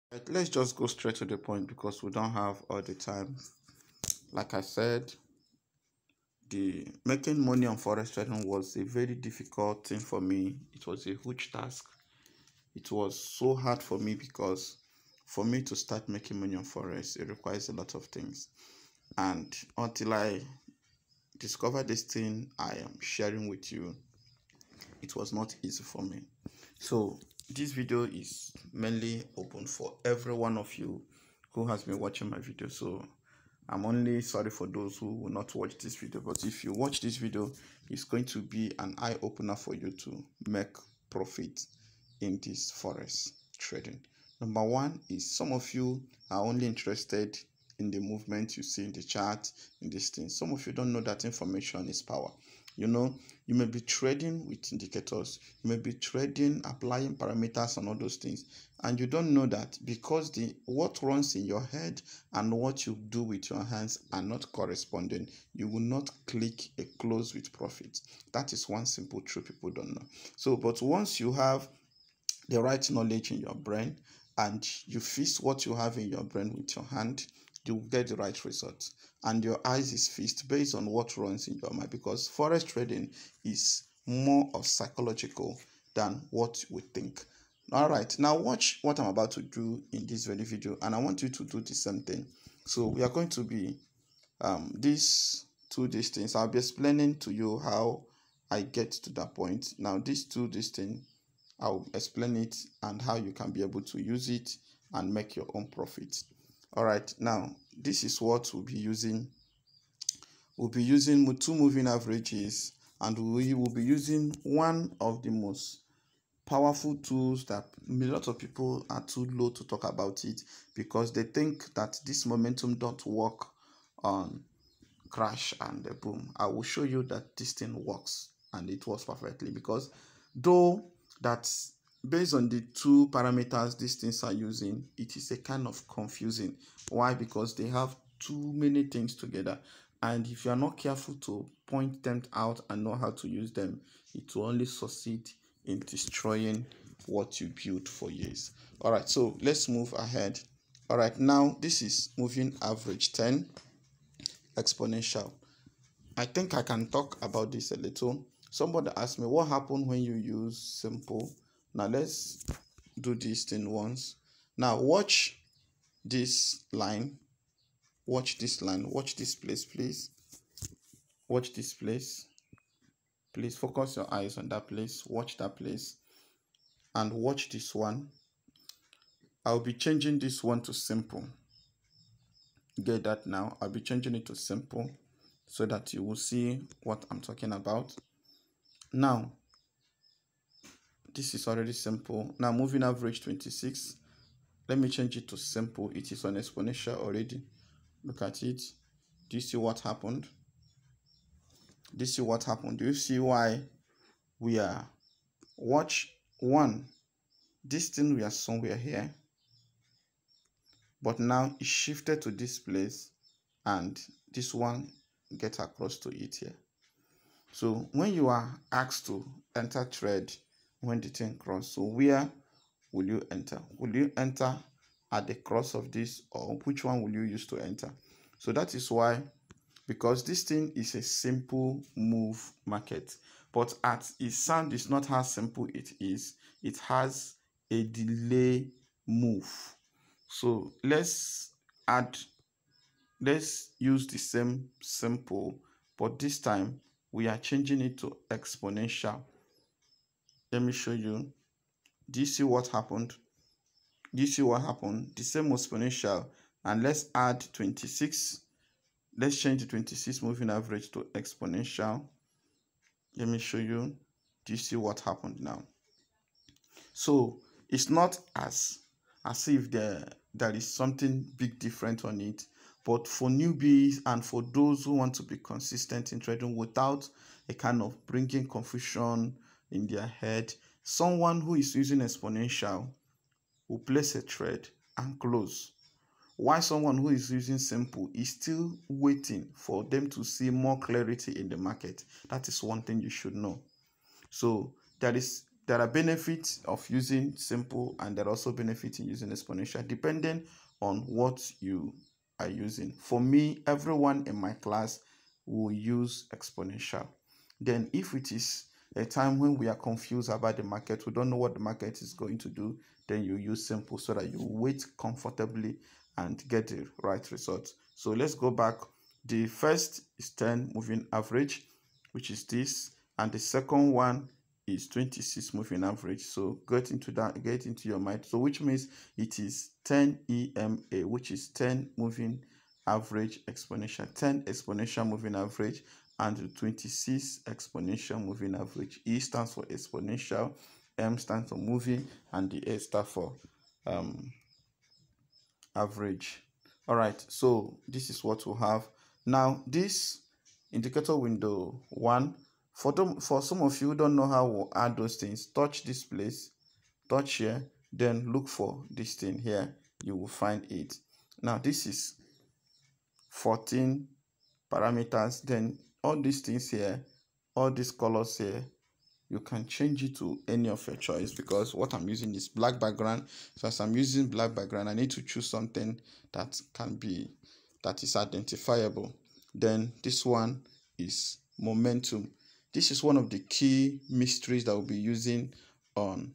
Right, let's just go straight to the point because we don't have all the time. Like I said, the making money on forex trading was a very difficult thing for me. It was a huge task. It was so hard for me because for me to start making money on forex, it requires a lot of things. And until I discovered this thing I am sharing with you, it was not easy for me. So this video is mainly open for every one of you who has been watching my video. So I'm only sorry for those who will not watch this video, but if you watch this video, it's going to be an eye-opener for you to make profit in this forex trading. Number one is some of you are only interested in the movement you see in the chart, in this thing. Some of you don't know that information is power. You may be trading with indicators, you may be trading, applying parameters and all those things, and you don't know that because what runs in your head and what you do with your hands are not corresponding, you will not click a close with profit. That is one simple truth people don't know. So, but once you have the right knowledge in your brain and you fix what you have in your brain with your hand, you get the right result. And your eyes is fixed based on what runs in your mind, because forex trading is more of psychological than what we think. All right, now watch what I'm about to do in this very video, and I want you to do the same thing. So we are going to be these things. I'll be explaining to you how I get to that point. Now this thing, I'll explain it and how you can be able to use it and make your own profit. All right, now this is what we'll be using. We'll be using two moving averages, and we will be using one of the most powerful tools that a lot of people are too low to talk about it because they think that this momentum don't work on crash and boom. I will show you that this thing works, and it works perfectly, because though that's based on the two parameters these things are using, it is a kind of confusing. Why? Because they have too many things together, and if you are not careful to point them out and know how to use them, it will only succeed in destroying what you built for years. All right, so let's move ahead. All right, now this is moving average 10 exponential. I think I can talk about this a little. Somebody asked me what happened when you use simple. Now let's do this thing once. Now watch this line. Watch this line. Watch this place, please. Watch this place. Please focus your eyes on that place. Watch that place. And watch this one. I'll be changing this one to simple. Get that now? I'll be changing it to simple so that you will see what I'm talking about. Now, this is already simple. Now, moving average 26. Let me change it to simple. It is on exponential already. Look at it. Do you see what happened? Do you see what happened? Do you see why we are? Watch one. This thing, we are somewhere here, but now it shifted to this place, and this one get across to it here. So when you are asked to enter trade when the thing cross, so where will you enter? Will you enter at the cross of this, or which one will you use to enter? So that is why, because this thing is a simple move market, but at its sound is not how simple it is. It has a delay move. So let's use the same simple, but this time we are changing it to exponential. Let me show you. Do you see what happened? Do you see what happened? The same exponential, and let's add 26. Let's change the 26 moving average to exponential. Let me show you. Do you see what happened now? So it's not as if there is something big different on it, but for newbies and for those who want to be consistent in trading without a kind of bringing confusion in their head, someone who is using exponential will place a trade and close, while someone who is using simple is still waiting for them to see more clarity in the market. That is one thing you should know. So there is there are benefits of using simple, and there are also benefits in using exponential depending on what you are using. For me, everyone in my class will use exponential. Then if it is a time when we are confused about the market, we don't know what the market is going to do, then you use simple so that you wait comfortably and get the right result. So let's go back. The first is 10 moving average, which is this, and the second one is 26 moving average. So get into your mind. So which means it is 10 EMA, which is 10 moving average exponential, 10 exponential moving average, and 26 exponential moving average. E stands for exponential, M stands for moving, and the A stands for average. All right, so this is what we'll have. Now, this indicator window 1, for some of you who don't know how we'll add those things, touch this place, touch here, then look for this thing here. You will find it. Now, this is 14 parameters. Then all these things here, all these colors here, you can change it to any of your choice, because what I'm using is black background. So as I'm using black background, I need to choose something that is identifiable. Then this one is momentum. This is one of the key mysteries that we'll be using on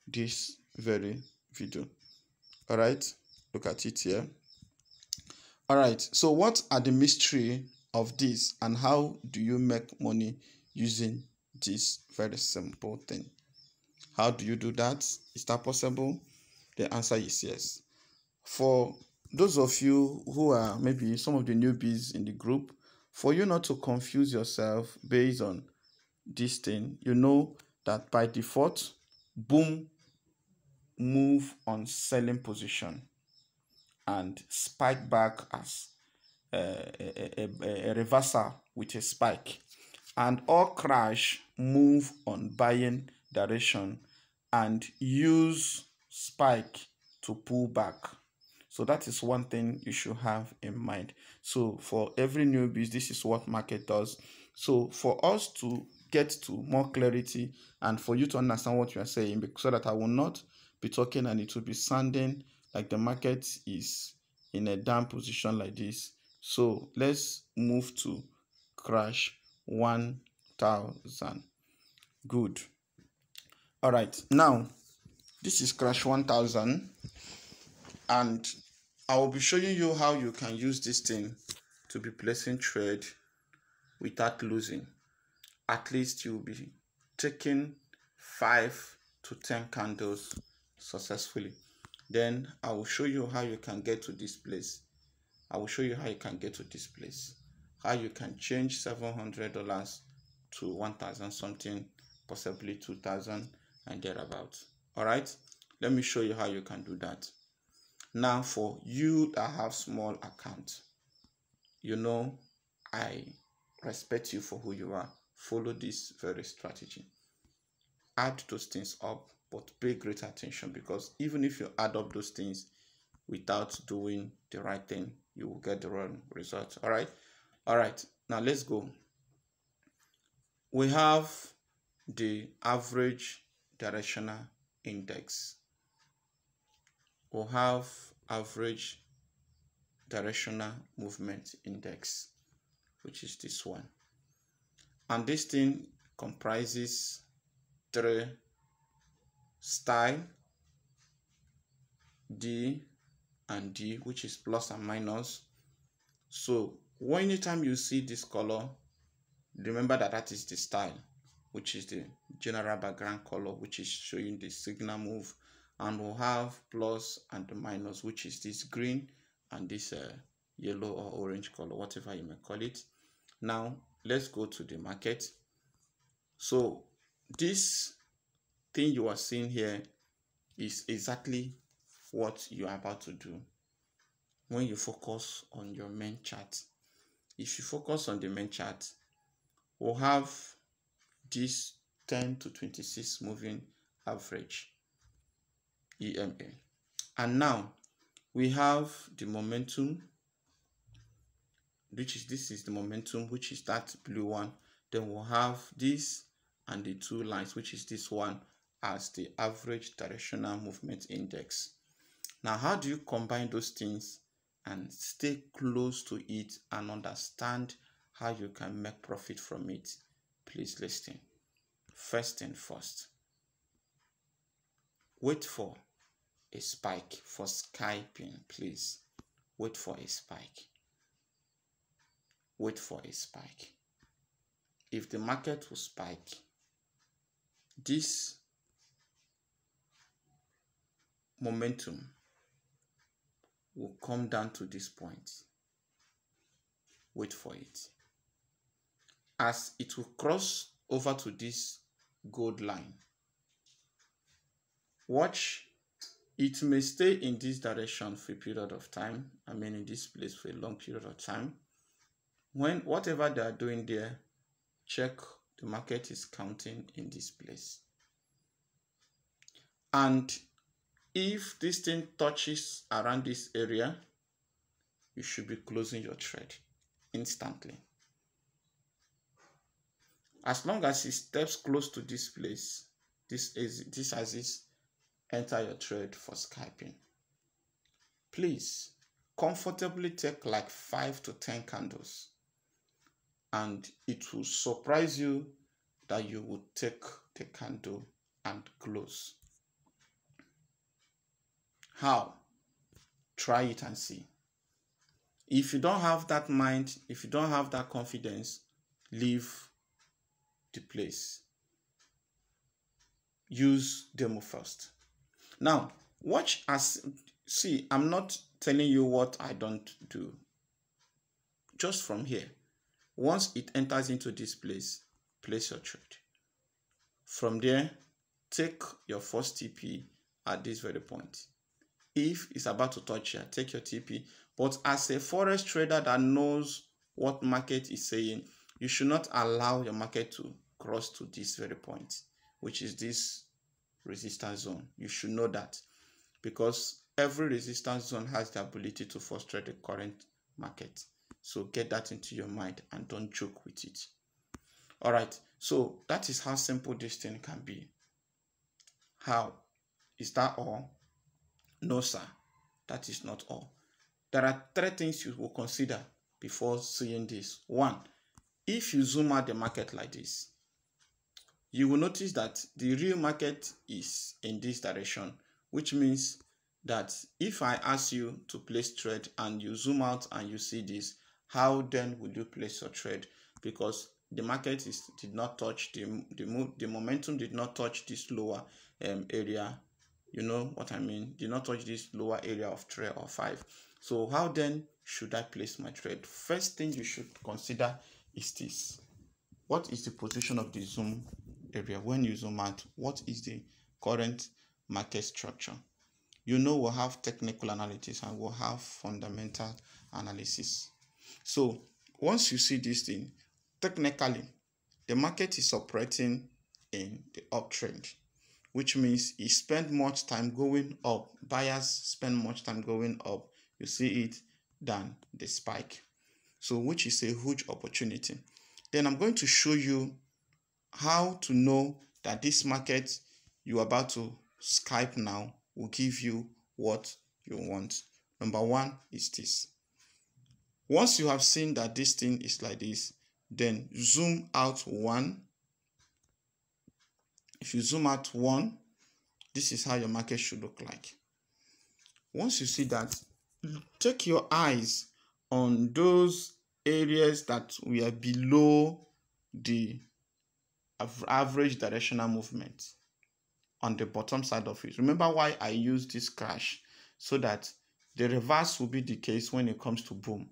this very video. All right, look at it here. All right, so what are the mystery of this, and how do you make money using this very simple thing? How do you do that? Is that possible? The answer is yes. For those of you who are maybe some of the newbies in the group, for you not to confuse yourself based on this thing, you know that by default, boom, move on selling position and spike back as a reversal with a spike, and all crash, move on buying direction and use spike to pull back. So that is one thing you should have in mind. So for every newbie, this is what market does. So for us to get to more clarity and for you to understand what you are saying, so that I will not be talking and it will be sounding like the market is in a down position like this. So let's move to crash 1000. Good. All right, now this is crash 1000, and I will be showing you how you can use this thing to be placing trade without losing. At least you'll be taking 5 to 10 candles successfully. Then I will show you how you can get to this place. How you can change $700 to 1,000 something, possibly 2,000 and thereabouts. All right, let me show you how you can do that. Now, for you that have small account, you know I respect you for who you are. Follow this very strategy. Add those things up, but pay great attention, because even if you add up those things without doing the right thing, you will get the wrong result. All right, now let's go. We have the average directional index. We'll have average directional movement index, which is this one, and this thing comprises 3 style, D and D, which is plus and minus. So anytime you see this color, remember that is the style, which is the general background color, which is showing the signal move. And we'll have plus and the minus, which is this green and this yellow or orange color, whatever you may call it. Now let's go to the market. So this thing you are seeing here is exactly what you are about to do when you focus on your main chart. If you focus on the main chart, we'll have this 10 to 26 moving average, EMA. And now we have the momentum, this is the momentum, which is that blue one. Then we'll have this and the 2 lines, which is this one as the average directional movement index. Now, how do you combine those things and stay close to it and understand how you can make profit from it? Please listen. First and first, wait for a spike for scalping. Please wait for a spike. Wait for a spike. If the market will spike, this momentum will come down to this point. Wait for it. As it will cross over to this gold line, watch. It may stay in this direction for a period of time. In this place for a long period of time. When whatever they are doing there, check the market is counting in this place. And if this thing touches around this area, you should be closing your trade instantly. As long as it steps close to this place, this as enter your trade for scalping. Please comfortably take like 5 to 10 candles, and it will surprise you that you would take the candle and close. How? Try it and see. If you don't have that mind, if you don't have that confidence, leave the place. Use demo first. Now, watch as, see, I'm not telling you what I don't do. Just from here, once it enters into this place, place your trade. From there, take your first TP at this very point. If it's about to touch here, take your TP. But as a forex trader that knows what market is saying, you should not allow your market to cross to this very point, which is this resistance zone. You should know that, because every resistance zone has the ability to frustrate the current market. So get that into your mind and don't joke with it. All right, so that is how simple this thing can be. How? Is that all? No, sir, that is not all. There are 3 things you will consider before seeing this. 1, if you zoom out the market like this, you will notice that the real market is in this direction, which means that if I ask you to place trade and you zoom out and you see this, how then will you place your trade? Because the market did not touch the momentum, did not touch this lower area. You know what I mean? Did not touch this lower area of 3 or 5. So how then should I place my trade? First thing you should consider is this. What is the position of the zoom area? When you zoom out, what is the current market structure? You know, we'll have technical analysis and we'll have fundamental analysis. So once you see this thing, technically, the market is operating in the uptrend, which means it spent much time going up. Buyers spend much time going up. You see it than the spike. So which is a huge opportunity. Then I'm going to show you how to know that this market you're about to scalp now will give you what you want. Number 1 is this. Once you have seen that this thing is like this, then zoom out 1. If you zoom out 1, this is how your market should look like. Once you see that, take your eyes on those areas that we are below the average directional movement on the bottom side of it. Remember why I use this crash, so that the reverse will be the case when it comes to boom.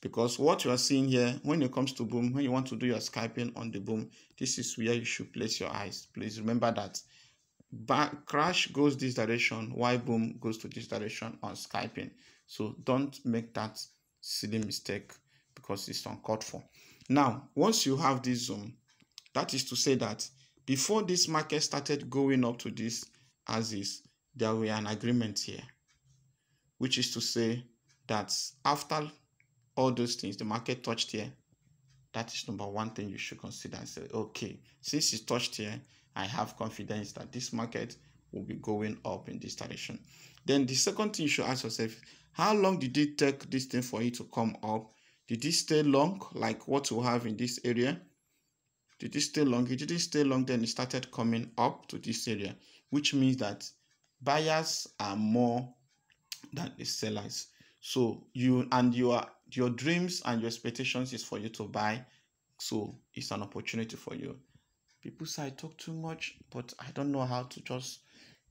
Because what you are seeing here, when it comes to boom, when you want to do your scalping on the boom, this is where you should place your eyes. Please remember that crash goes this direction, while boom goes to this direction on scalping. So don't make that silly mistake, because it's uncalled for. Now, once you have this zoom, that is to say that before this market started going up to this as is, there were an agreement here, which is to say that after all those things, the market touched here. That is number 1 thing you should consider and say, okay, since it touched here I have confidence that this market will be going up in this direction. Then the second thing you should ask yourself, how long did it take this thing for it to come up? Did it stay long, like what we have in this area? Did it stay long? It didn't stay long, then it started coming up to this area, which means that buyers are more than the sellers. So your dreams and your expectations is for you to buy. So it's an opportunity for you. People say I talk too much, but I don't know how to just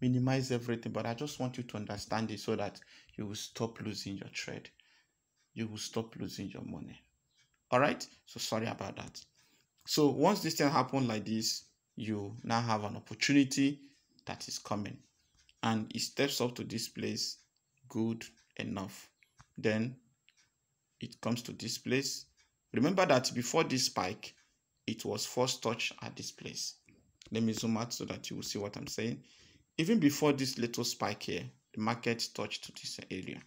minimize everything. But I just want you to understand it so that you will stop losing your trade. You will stop losing your money. All right? So sorry about that. So once this thing happens like this, you now have an opportunity that is coming. And it steps up to this place, good enough. Then it comes to this place. Remember that before this spike, it was first touched at this place. Let me zoom out so that you will see what I'm saying. Even before this little spike here, the market touched to this area.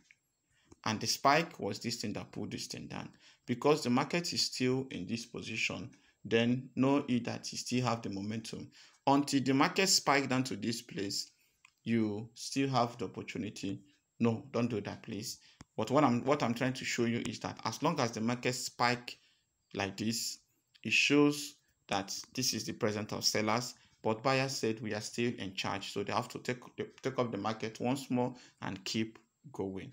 And the spike was this thing that pulled this thing down. Because the market is still in this position, then know it that you still have the momentum. Until the market spike down to this place, you still have the opportunity. No, don't do that, please. But what I'm trying to show you is that as long as the market spike like this, it shows that this is the presence of sellers, but buyers said we are still in charge, so they have to take up the market once more and keep going.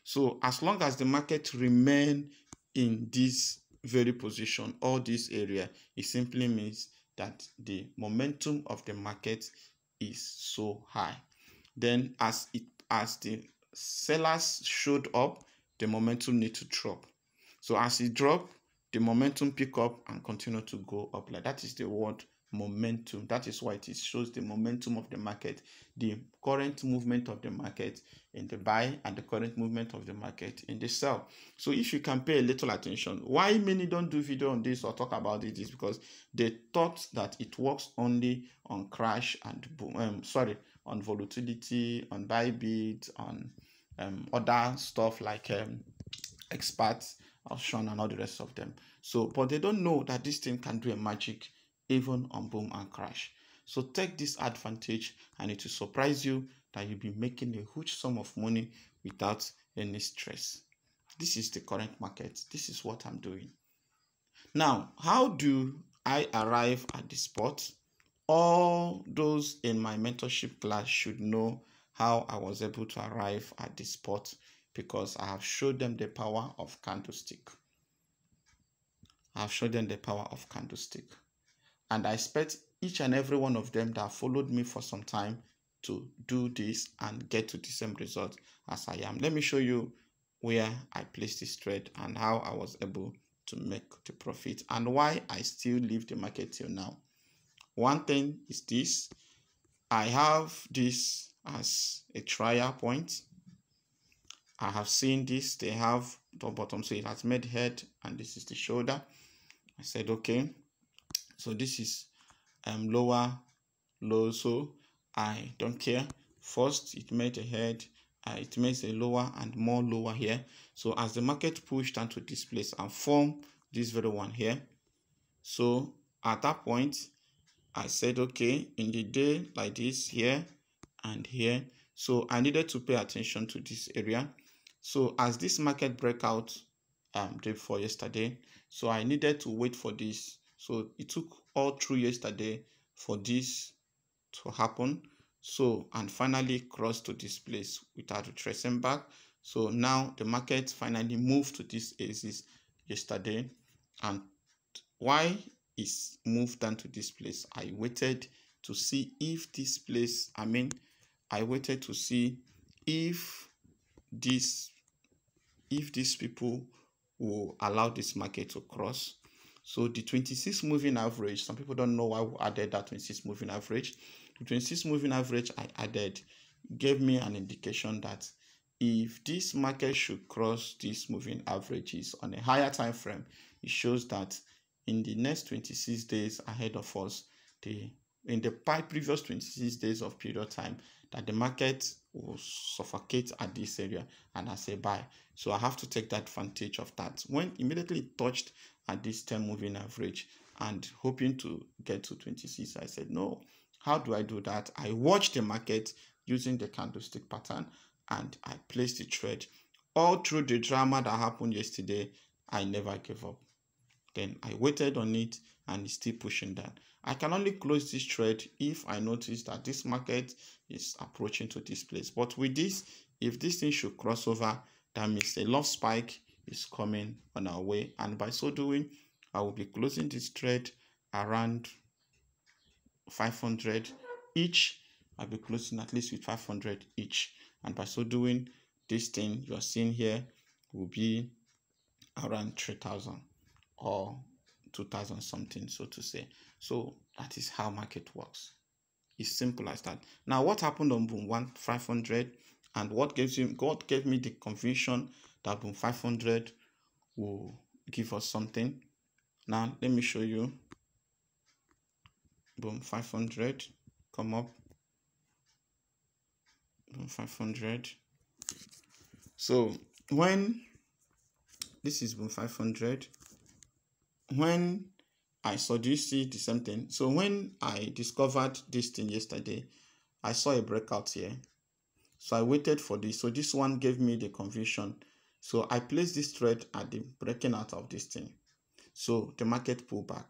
So as long as the market remain in this very position or this area, it simply means that the momentum of the market is so high. Then as the sellers showed up, the momentum need to drop. So as it drop, the momentum pick up and continue to go up. Like that is the word momentum. That is why it shows the momentum of the market, the current movement of the market in the buy and the current movement of the market in the sell. So if you can pay a little attention, why many don't do video on this or talk about it is because they thought that it works only on crash and boom, on volatility, on Bybit, on other stuff like experts, option, and all the rest of them. So, but they don't know that this thing can do a magic even on boom and crash. So take this advantage, and it will surprise you that you'll be making a huge sum of money without any stress. This is the current market. This is what I'm doing. Now, how do I arrive at the spot? All those in my mentorship class should know how I was able to arrive at the spot, because I have showed them the power of candlestick. I have showed them the power of candlestick. And I expect each and every one of them that followed me for some time to do this and get to the same result as I am. Let me show you where I placed this trade and how I was able to make the profit and why I still leave the market till now. One thing is this. I have this as a trial point. I have seen this. They have the bottom, so it has made head, and this is the shoulder. I said, okay, so this is lower low, so I don't care. First, it made a head, it makes a lower and more lower here. So as the market pushed down to this place and formed this very one here, so at that point, I said, okay, in the day like this here and here, so I needed to pay attention to this area. So as this market breakout day before yesterday, so I needed to wait for this. So it took all through yesterday for this to happen. So, and finally crossed to this place without retracing back. So now the market finally moved to this axis yesterday. And why is moved down to this place? I waited to see if this place, I waited to see if these people will allow this market to cross. So the 26 moving average, some people don't know why we added that 26 moving average. The 26 moving average I added gave me an indication that if this market should cross these moving averages on a higher time frame, it shows that in the next 26 days ahead of us, in the previous 26 days of period time, that the market will suffocate at this area and as a buy. So I have to take that advantage of that. When immediately it touched at this 10 moving average and hoping to get to 26, I said, no, How do I do that? I watch the market using the candlestick pattern and I place the trade. All through the drama that happened yesterday, I never gave up. Then I waited on it and it's still pushing down. I can only close this trade if I notice that this market is approaching to this place. But with this, if this thing should cross over, that means a love spike is coming on our way. And by so doing, I will be closing this trade around 500 each. I'll be closing at least with 500 each. And by so doing, this thing you're seeing here will be around 3,000 or 2,000 something, so to say. So that is how market works. It's simple as that. Now, what happened on Boom 500 and what God gave me the conviction that Boom 500 will give us something. Now, let me show you. Boom 500, come up. Boom 500. So when this is Boom 500, when I saw, do you see the same thing? So when I discovered this thing yesterday, I saw a breakout here. So I waited for this. So this one gave me the conviction. So I placed this trade at the breaking out of this thing. So the market pulled back.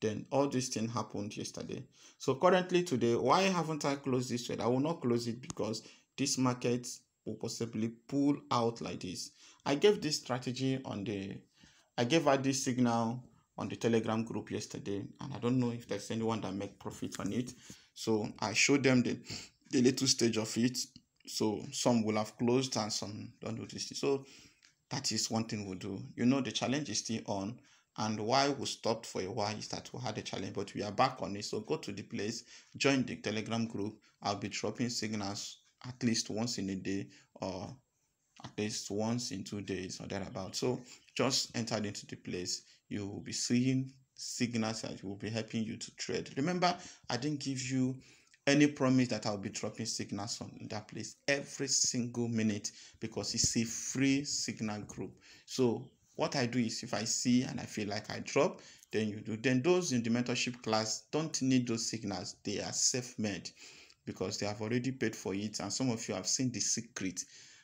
Then all this thing happened yesterday. So currently today, why haven't I closed this trade? I will not close it because this market will possibly pull out like this. I gave this strategy I gave out this signal on the Telegram group yesterday, and I don't know if there's anyone that make profit on it. So I showed them the little stage of it. So some will have closed and some don't do this. So that is one thing we'll do. You know, the challenge is still on. And why we stopped for a while is that we had a challenge, but we are back on it. So go to the place, join the Telegram group. I'll be dropping signals at least once in a day or at least once in 2 days or thereabout. So just enter into the place. You will be seeing signals that will be helping you to trade. Remember, I didn't give you any promise that I'll be dropping signals on that place every single minute because it's a free signal group. So what I do is if I see and I feel like I drop, then you do. Then those in the mentorship class don't need those signals. They are self-made because they have already paid for it. And some of you have seen the secret,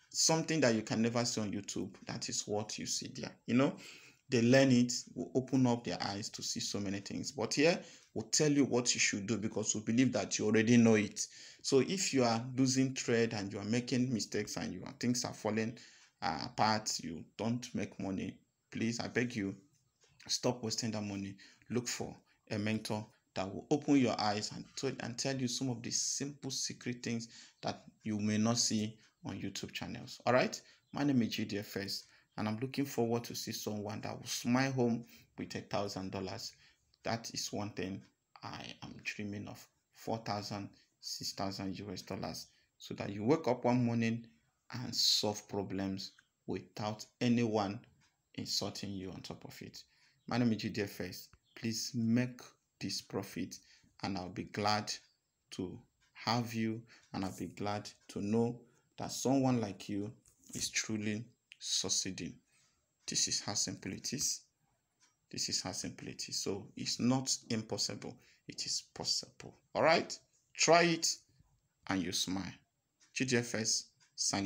something that you can never see on YouTube. That is what you see there. You know, they learn it, will open up their eyes to see so many things. But here, we'll tell you what you should do because we believe that you already know it. So if you are losing trade and you are making mistakes and things are falling apart, you don't make money, please, I beg you, stop wasting that money. Look for a mentor that will open your eyes and tell you some of the simple secret things that you may not see on YouTube channels. All right, my name is GDFS, and I'm looking forward to see someone that will smile home with $1,000. That is one thing I am dreaming of. 4,000, 6,000 US dollars, so that you wake up one morning and solve problems without anyone insulting you on top of it. My name is GDFS. Please make this profit, and I'll be glad to have you, and I'll be glad to know that someone like you is truly succeeding. This is how simple it is. This is how simple it is. So it's not impossible. It is possible. All right? Try it and you smile. GDFS signing.